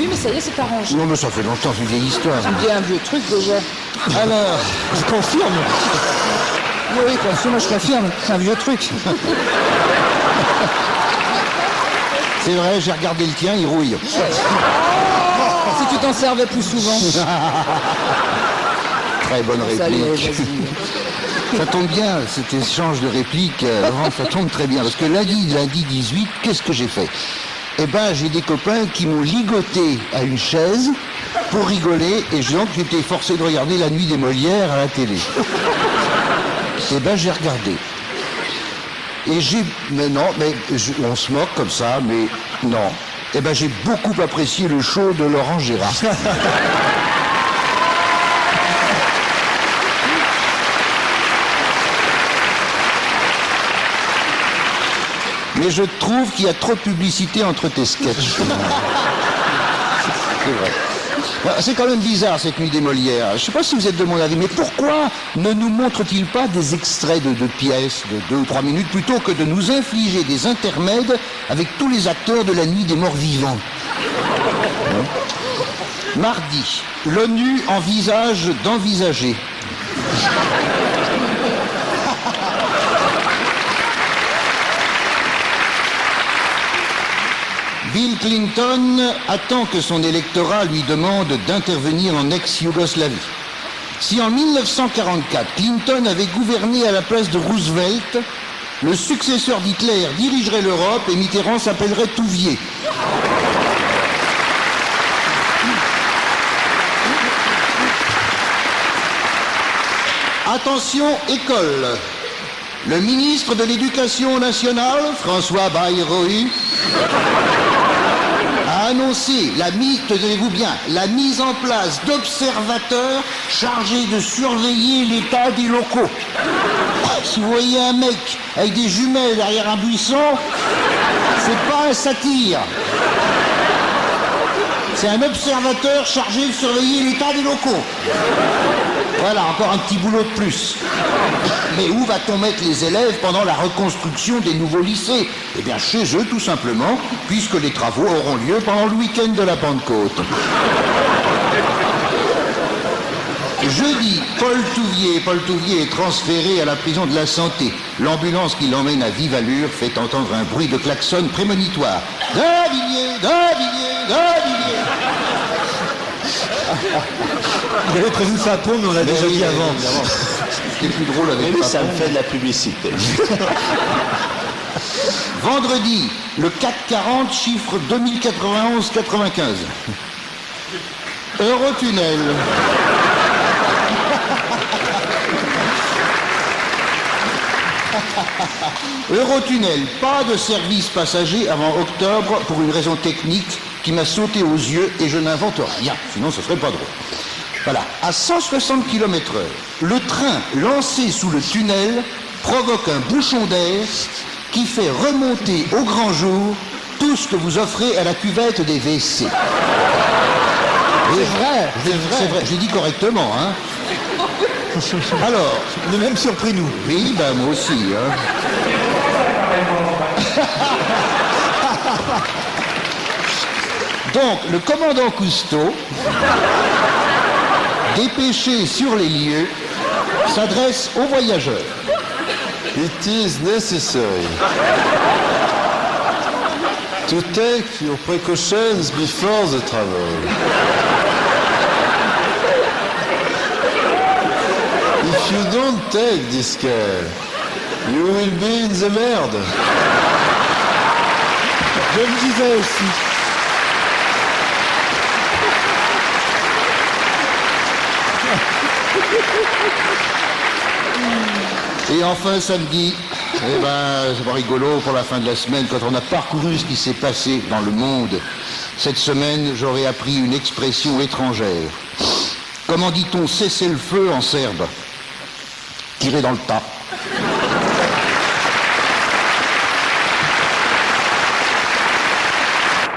Oui, mais ça y est, c'est arrangé. Non, mais ça fait longtemps, c'est une vieille histoire. Tu me dis un vieux truc déjà. Alors, Je confirme. Oui, moi je confirme, c'est un vieux truc. c'est vrai, j'ai regardé le tien, il rouille. Si tu t'en servais plus souvent. Très bonne Allez, réplique. vas-y. Ça tombe bien, cet échange de répliques, Laurent, ça tombe très bien. Parce que lundi 18, qu'est-ce que j'ai fait? Eh ben, j'ai des copains qui m'ont ligoté à une chaise pour rigoler, et donc j'étais forcé de regarder La Nuit des Molières à la télé. Eh ben, j'ai regardé. Et on se moque comme ça, mais non. Eh ben, j'ai beaucoup apprécié le show de Laurent Gérard. Mais je trouve qu'il y a trop de publicité entre tes sketchs. C'est vrai. C'est quand même bizarre cette Nuit des Molières. Je ne sais pas si vous êtes de mon avis, mais pourquoi ne nous montre-t-il pas des extraits de pièces de 2 ou 3 minutes plutôt que de nous infliger des intermèdes avec tous les acteurs de la Nuit des Morts Vivants? Mardi, l'ONU envisage d'envisager. Bill Clinton attend que son électorat lui demande d'intervenir en ex-Yougoslavie. Si en 1944, Clinton avait gouverné à la place de Roosevelt, le successeur d'Hitler dirigerait l'Europe et Mitterrand s'appellerait Touvier. Attention, école. Le ministre de l'Éducation nationale, François Bayrou, a annoncé, tenez-vous bien, la mise en place d'observateurs chargés de surveiller l'état des locaux. Si vous voyez un mec avec des jumelles derrière un buisson, c'est pas un satyre. C'est un observateur chargé de surveiller l'état des locaux. Voilà, encore un petit boulot de plus. Mais où va-t-on mettre les élèves pendant la reconstruction des nouveaux lycées? Eh bien, chez eux, tout simplement, puisque les travaux auront lieu pendant le week-end de la Pentecôte. Jeudi, Paul Touvier est transféré à la prison de la Santé. L'ambulance qui l'emmène à vive allure fait entendre un bruit de klaxon prémonitoire. Davilliers. Il avait prévu sa peau, mais on l'a déjà dit avant. C'était plus drôle avec Mais Papon. ça me fait de la publicité. Vendredi, le CAC 40 chiffre 2091-95. Eurotunnel. Eurotunnel, pas de service passager avant octobre pour une raison technique qui m'a sauté aux yeux et je n'invente rien, sinon ce serait pas drôle. Voilà, à 160 km/h, le train lancé sous le tunnel provoque un bouchon d'air qui fait remonter au grand jour tout ce que vous offrez à la cuvette des WC. C'est vrai, j'ai dit correctement, hein. Alors, On est même surpris, nous. oui, ben moi aussi, hein. Donc, le commandant Cousteau, dépêché sur les lieux, s'adresse aux voyageurs. It is necessary to take your precautions before the travel. If you don't take this care, you will be in the merde. Je me disais aussi. Et enfin, samedi, eh ben, c'est pas rigolo pour la fin de la semaine, quand on a parcouru ce qui s'est passé dans le monde. Cette semaine, j'aurais appris une expression étrangère. Comment dit-on cesser le feu en serbe? Tirer dans le tas.